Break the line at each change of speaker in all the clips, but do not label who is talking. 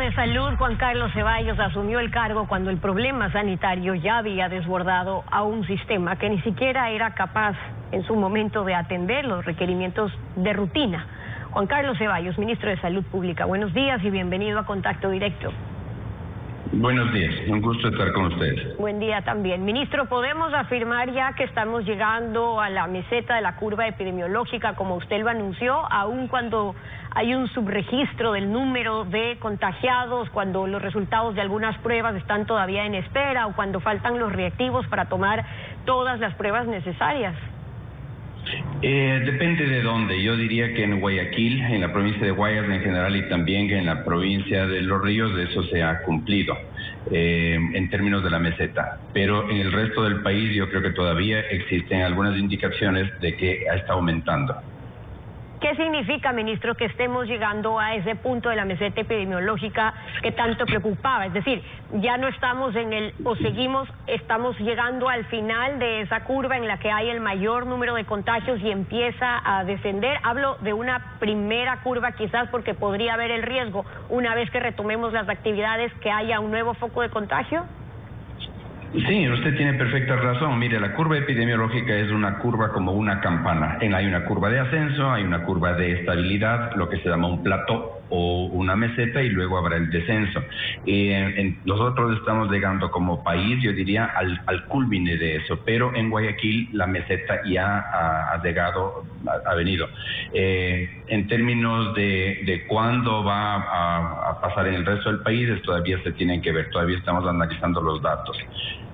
de Salud, Juan Carlos Ceballos, asumió el cargo cuando el problema sanitario ya había desbordado a un sistema que ni siquiera era capaz en su momento de atender los requerimientos de rutina. Juan Carlos Ceballos, ministro de Salud Pública, buenos días y bienvenido a Contacto Directo.
Buenos días, un gusto estar con ustedes.
Buen día también. Ministro, ¿podemos afirmar ya que estamos llegando a la meseta de la curva epidemiológica, como usted lo anunció, aun cuando hay un subregistro del número de contagiados, cuando los resultados de algunas pruebas están todavía en espera o cuando faltan los reactivos para tomar todas las pruebas necesarias?
Depende de dónde. Yo diría que en Guayaquil, en la provincia de Guayas en general y también en la provincia de Los Ríos, eso se ha cumplido en términos de la meseta. Pero en el resto del país yo creo que todavía existen algunas indicaciones de que está aumentando.
¿Qué significa, ministro, que estemos llegando a ese punto de la meseta epidemiológica que tanto preocupaba? Es decir, ya no estamos en el, o seguimos, estamos llegando al final de esa curva en la que hay el mayor número de contagios y empieza a descender. Hablo de una primera curva quizás porque podría haber el riesgo, una vez que retomemos las actividades, que haya un nuevo foco de contagio.
Sí, usted tiene perfecta razón. Mire, la curva epidemiológica es una curva como una campana. Hay una curva de ascenso, hay una curva de estabilidad, lo que se llama un plató o una meseta, y luego habrá el descenso. Nosotros estamos llegando como país, yo diría, al culmine de eso, pero en Guayaquil la meseta ya ha llegado, ha venido. En términos de cuándo va a pasar en el resto del país, todavía se tienen que ver, todavía estamos analizando los datos.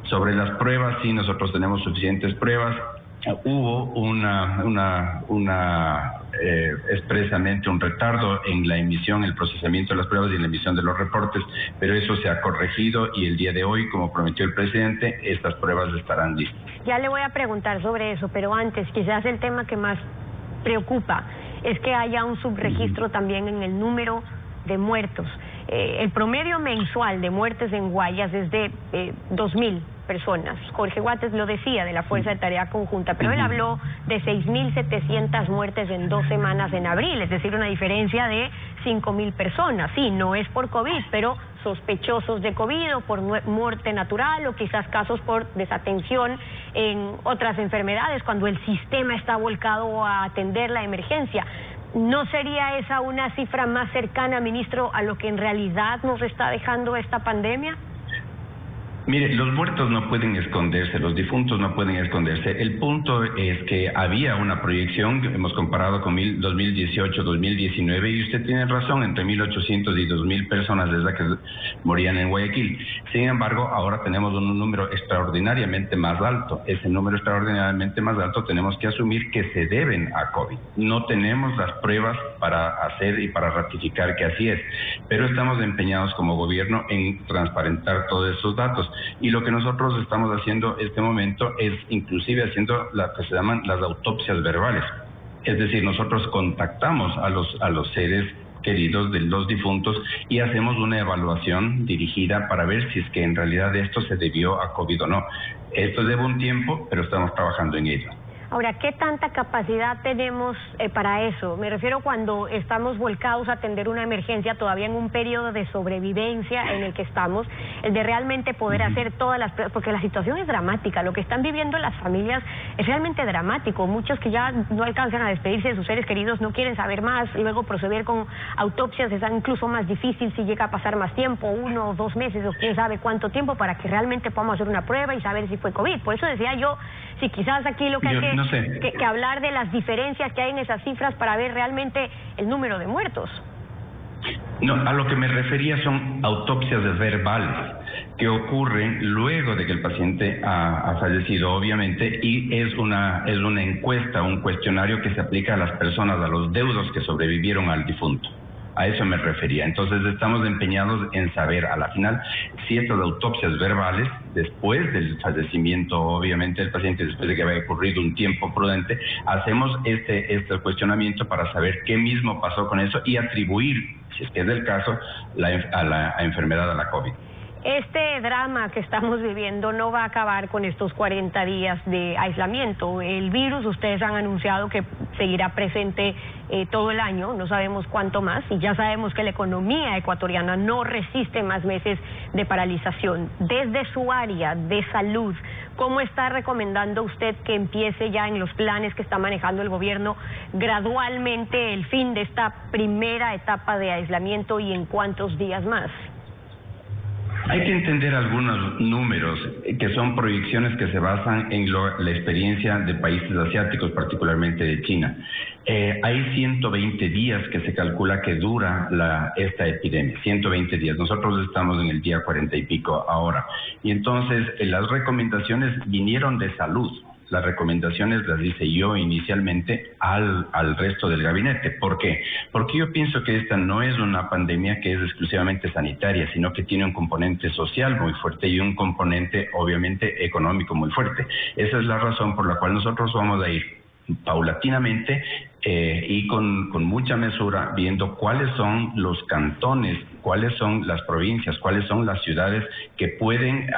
Sobre las pruebas, sí, nosotros tenemos suficientes pruebas. Hubo expresamente un retardo en la emisión, el procesamiento de las pruebas y en la emisión de los reportes, pero eso se ha corregido y el día de hoy, como prometió el presidente, estas pruebas estarán listas.
Ya le voy a preguntar sobre eso, pero antes, quizás el tema que más preocupa es que haya un subregistro también en el número de muertos. El promedio mensual de muertes en Guayas es de 2.000 personas. Jorge Guates lo decía, de la Fuerza de Tarea Conjunta, pero él habló de 6.700 muertes en 2 semanas en abril, es decir, una diferencia de 5.000 personas. Sí, no es por COVID, pero sospechosos de COVID o por muerte natural o quizás casos por desatención en otras enfermedades, cuando el sistema está volcado a atender la emergencia. ¿No sería esa una cifra más cercana, ministro, a lo que en realidad nos está dejando esta pandemia?
Mire, los muertos no pueden esconderse, los difuntos no pueden esconderse. El punto es que había una proyección, hemos comparado con 2018, 2019, y usted tiene razón, entre 1.800 y 2.000 personas es la que morían en Guayaquil. Sin embargo, ahora tenemos un número extraordinariamente más alto. Ese número extraordinariamente más alto tenemos que asumir que se deben a COVID. No tenemos las pruebas para hacer y para ratificar que así es, pero estamos empeñados como gobierno en transparentar todos esos datos. Y lo que nosotros estamos haciendo en este momento es inclusive haciendo lo que se llaman las autopsias verbales. Es decir, nosotros contactamos a los seres queridos de los difuntos y hacemos una evaluación dirigida para ver si es que en realidad esto se debió a COVID o no. Esto lleva un tiempo, pero estamos trabajando en ello.
Ahora, ¿qué tanta capacidad tenemos para eso? Me refiero cuando estamos volcados a atender una emergencia, todavía en un periodo de sobrevivencia en el que estamos, el de realmente poder hacer todas las pruebas, porque la situación es dramática, lo que están viviendo las familias es realmente dramático. Muchos que ya no alcanzan a despedirse de sus seres queridos no quieren saber más, luego proceder con autopsias es incluso más difícil si llega a pasar más tiempo, 1 o 2 meses o quién sabe cuánto tiempo, para que realmente podamos hacer una prueba y saber si fue COVID. Por eso decía yo, si quizás aquí lo que hay que hablar de las diferencias que hay en esas cifras para ver realmente el número de muertos.
No, a lo que me refería son autopsias verbales que ocurren luego de que el paciente ha fallecido, obviamente, y es una encuesta, un cuestionario que se aplica a las personas, a los deudos que sobrevivieron al difunto. A eso me refería. Entonces estamos empeñados en saber a la final si estas autopsias verbales, después del fallecimiento obviamente del paciente, después de que haya ocurrido un tiempo prudente, hacemos este cuestionamiento para saber qué mismo pasó con eso y atribuir, si es que es el caso, a la enfermedad, a la COVID.
Este drama que estamos viviendo no va a acabar con estos 40 días de aislamiento. El virus, ustedes han anunciado que seguirá presente todo el año, no sabemos cuánto más, y ya sabemos que la economía ecuatoriana no resiste más meses de paralización. Desde su área de salud, ¿cómo está recomendando usted que empiece ya en los planes que está manejando el gobierno gradualmente el fin de esta primera etapa de aislamiento y en cuántos días más?
Hay que entender algunos números que son proyecciones que se basan en la experiencia de países asiáticos, particularmente de China. Hay 120 días que se calcula que dura esta epidemia, 120 días. Nosotros estamos en el día 40 y pico ahora. Y entonces las recomendaciones vinieron de salud. Las recomendaciones las hice yo inicialmente al resto del gabinete. ¿Por qué? Porque yo pienso que esta no es una pandemia que es exclusivamente sanitaria, sino que tiene un componente social muy fuerte y un componente obviamente económico muy fuerte. Esa es la razón por la cual nosotros vamos a ir paulatinamente y con mucha mesura, viendo cuáles son los cantones, cuáles son las provincias, cuáles son las ciudades que pueden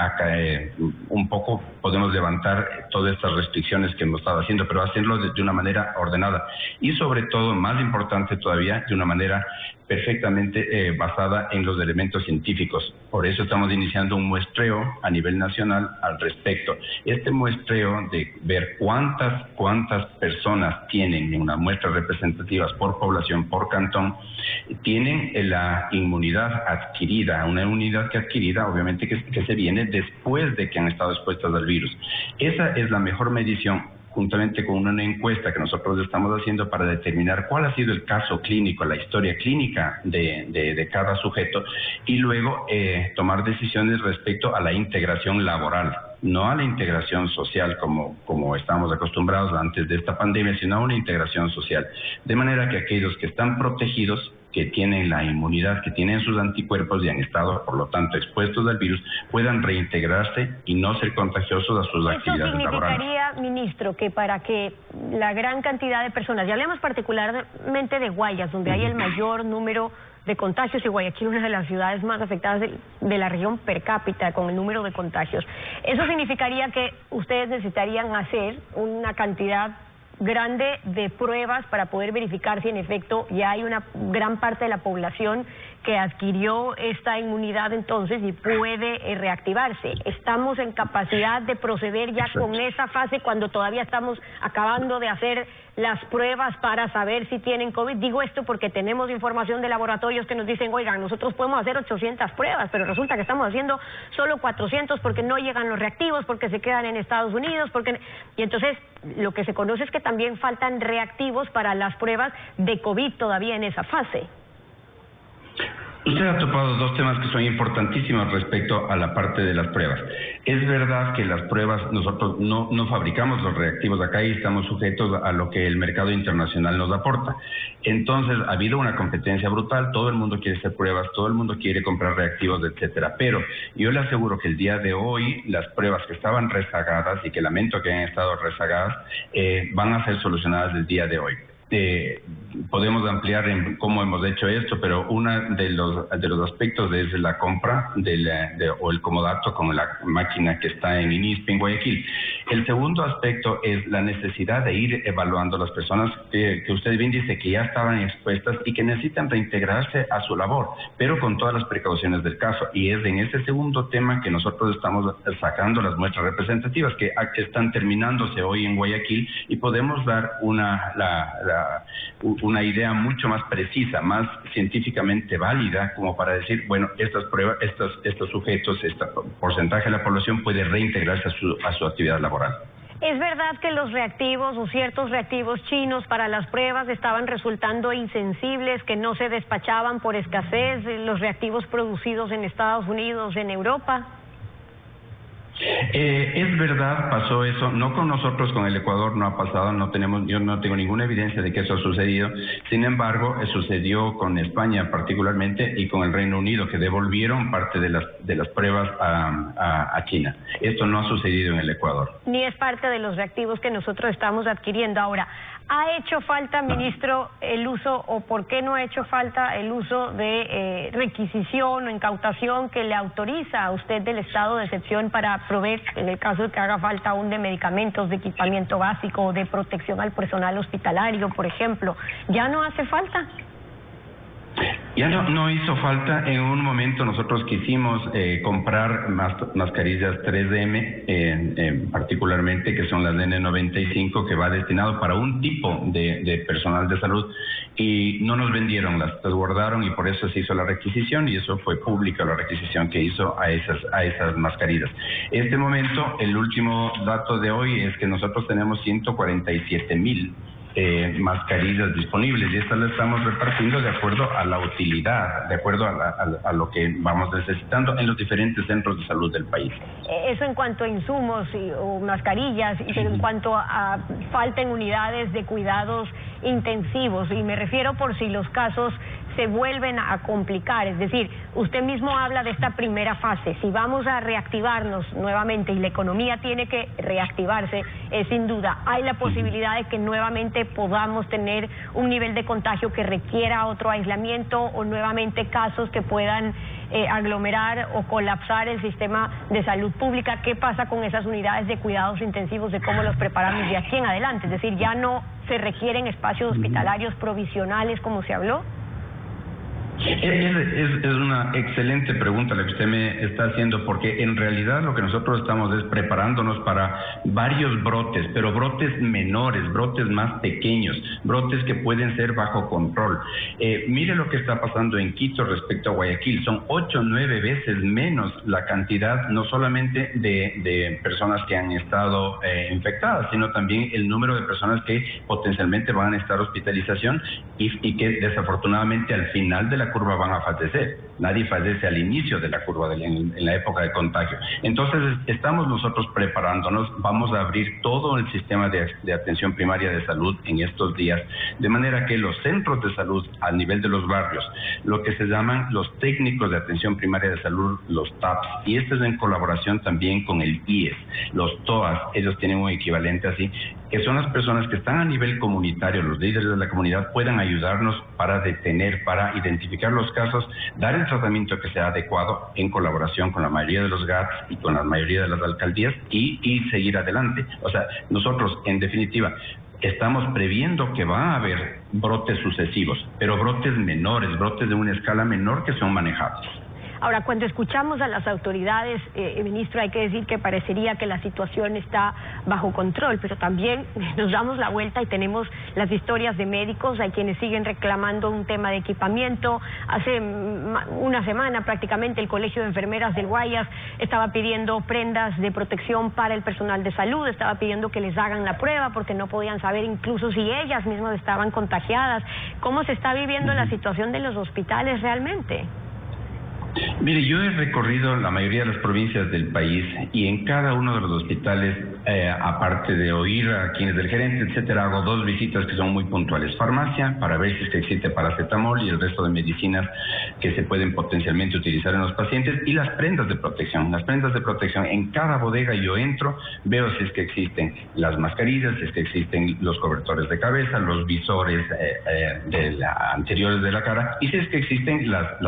un poco, podemos levantar todas estas restricciones que hemos estado haciendo, pero hacerlo de una manera ordenada y sobre todo, más importante todavía, de una manera perfectamente basada en los elementos científicos. Por eso estamos iniciando un muestreo a nivel nacional al respecto. Este muestreo de ver cuántas personas tienen una muestra representativas por población, por cantón, tienen la inmunidad adquirida, una inmunidad que adquirida obviamente que se viene después de que han estado expuestas al virus. Esa es la mejor medición, juntamente con una encuesta que nosotros estamos haciendo para determinar cuál ha sido el caso clínico, la historia clínica de cada sujeto, y luego tomar decisiones respecto a la integración laboral, no a la integración social como estamos acostumbrados antes de esta pandemia, sino a una integración social, de manera que aquellos que están protegidos, que tienen la inmunidad, que tienen sus anticuerpos y han estado, por lo tanto, expuestos al virus, puedan reintegrarse y no ser contagiosos a sus actividades laborales.
¿Eso significaría, ministro, que para que la gran cantidad de personas, y hablemos particularmente de Guayas, donde hay el mayor número de contagios, y Guayaquil, una de las ciudades más afectadas de la región per cápita con el número de contagios, eso significaría que ustedes necesitarían hacer una cantidad grande de pruebas para poder verificar si en efecto ya hay una gran parte de la población que adquirió esta inmunidad entonces y puede reactivarse. ¿Estamos en capacidad de proceder ya con esa fase cuando todavía estamos acabando de hacer las pruebas para saber si tienen COVID? Digo esto porque tenemos información de laboratorios que nos dicen, oigan, nosotros podemos hacer 800 pruebas, pero resulta que estamos haciendo solo 400 porque no llegan los reactivos, porque se quedan en Estados Unidos, y entonces lo que se conoce es que también faltan reactivos para las pruebas de COVID todavía en esa fase.
Usted ha topado dos temas que son importantísimos respecto a la parte de las pruebas. Es verdad que las pruebas, nosotros no fabricamos los reactivos acá y estamos sujetos a lo que el mercado internacional nos aporta. Entonces, ha habido una competencia brutal, todo el mundo quiere hacer pruebas, todo el mundo quiere comprar reactivos, etcétera. Pero yo le aseguro que el día de hoy, las pruebas que estaban rezagadas, y que lamento que hayan estado rezagadas, van a ser solucionadas el día de hoy. Podemos ampliar en cómo hemos hecho esto, pero uno de los aspectos es la compra o el comodato con la máquina que está en INISP en Guayaquil. El segundo aspecto es la necesidad de ir evaluando a las personas que usted bien dice que ya estaban expuestas y que necesitan reintegrarse a su labor, pero con todas las precauciones del caso. Y es en ese segundo tema que nosotros estamos sacando las muestras representativas que están terminándose hoy en Guayaquil, y podemos dar una idea mucho más precisa, más científicamente válida, como para decir, bueno, estas pruebas, estos sujetos, este porcentaje de la población puede reintegrarse a su actividad laboral.
¿Es verdad que los reactivos o ciertos reactivos chinos para las pruebas estaban resultando insensibles, que no se despachaban por escasez, los reactivos producidos en Estados Unidos, en Europa?
Es verdad, pasó eso, no con nosotros, con el Ecuador no ha pasado, yo no tengo ninguna evidencia de que eso ha sucedido. Sin embargo, sucedió con España particularmente y con el Reino Unido, que devolvieron parte de las pruebas a China. Esto no ha sucedido en el Ecuador.
Ni es parte de los reactivos que nosotros estamos adquiriendo. Ahora, ¿Ha hecho falta, ministro, el uso, o por qué no ha hecho falta el uso de requisición o incautación que le autoriza a usted del estado de excepción para proveer, en el caso de que haga falta aún, de medicamentos, de equipamiento básico, de protección al personal hospitalario, por ejemplo? ¿Ya no hace falta?
Ya no hizo falta. En un momento nosotros quisimos comprar mascarillas 3M, particularmente, que son las N95, que va destinado para un tipo de personal de salud, y no nos vendieron, las guardaron, y por eso se hizo la requisición, y eso fue pública la requisición que hizo a esas mascarillas. Este momento, el último dato de hoy es que nosotros tenemos 147,000 mascarillas disponibles, y estas las estamos repartiendo de acuerdo a la utilidad, de acuerdo a lo que vamos necesitando en los diferentes centros de salud del país.
Eso en cuanto a insumos o mascarillas, pero en cuanto a falta en unidades de cuidados intensivos, y me refiero por si los casos se vuelven a complicar, es decir, usted mismo habla de esta primera fase. Si vamos a reactivarnos nuevamente y la economía tiene que reactivarse, sin duda hay la posibilidad de que nuevamente podamos tener un nivel de contagio que requiera otro aislamiento, o nuevamente casos que puedan aglomerar o colapsar el sistema de salud pública. ¿Qué pasa con esas unidades de cuidados intensivos, de cómo los preparamos de aquí en adelante? Es decir, ¿ya no se requieren espacios hospitalarios provisionales como se habló?
Es una excelente pregunta la que usted me está haciendo, porque en realidad lo que nosotros estamos es preparándonos para varios brotes, pero brotes menores, brotes más pequeños, brotes que pueden ser bajo control. Mire lo que está pasando en Quito respecto a Guayaquil. Son 8 o 9 veces menos la cantidad, no solamente de personas que han estado infectadas, sino también el número de personas que potencialmente van a estar hospitalización y que desafortunadamente al final de la curva van a fallecer. Nadie fallece al inicio de la curva en la época de contagio. Entonces estamos nosotros preparándonos, vamos a abrir todo el sistema de atención primaria de salud en estos días, de manera que los centros de salud a nivel de los barrios, lo que se llaman los técnicos de atención primaria de salud, los TAPS, y esto es en colaboración también con el IES, los TOAS, ellos tienen un equivalente así, que son las personas que están a nivel comunitario, los líderes de la comunidad, puedan ayudarnos para detener, para identificar los casos, dar el tratamiento que sea adecuado en colaboración con la mayoría de los GATS y con la mayoría de las alcaldías, y seguir adelante. O sea, nosotros, en definitiva, estamos previendo que va a haber brotes sucesivos, pero brotes menores, brotes de una escala menor que son manejables.
Ahora, cuando escuchamos a las autoridades, ministro, hay que decir que parecería que la situación está bajo control, pero también nos damos la vuelta y tenemos las historias de médicos. Hay quienes siguen reclamando un tema de equipamiento. Hace una semana prácticamente el Colegio de Enfermeras del Guayas estaba pidiendo prendas de protección para el personal de salud, estaba pidiendo que les hagan la prueba porque no podían saber incluso si ellas mismas estaban contagiadas. ¿Cómo se está viviendo la situación de los hospitales realmente?
Mire, yo he recorrido la mayoría de las provincias del país, y en cada uno de los hospitales, aparte de oír a quienes del gerente, etcétera, hago 2 visitas que son muy puntuales. Farmacia, para ver si es que existe paracetamol y el resto de medicinas que se pueden potencialmente utilizar en los pacientes, y las prendas de protección. Las prendas de protección, en cada bodega yo entro, veo si es que existen las mascarillas, si es que existen los cobertores de cabeza, los visores anteriores de la cara, y si es que existen las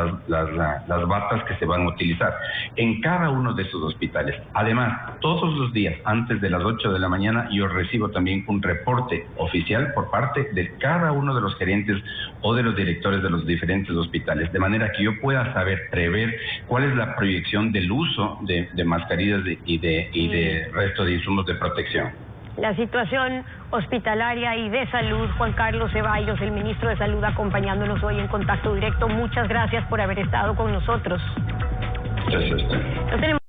batas que se van a utilizar en cada uno de esos hospitales. Además, todos los días, antes de las 8 de la mañana, yo recibo también un reporte oficial por parte de cada uno de los gerentes o de los directores de los diferentes hospitales, de manera que yo pueda prever cuál es la proyección del uso de mascarillas y de resto de insumos de protección.
La situación hospitalaria y de salud. Juan Carlos Ceballos, el ministro de Salud, acompañándonos hoy en Contacto Directo. Muchas gracias por haber estado con nosotros.
Gracias.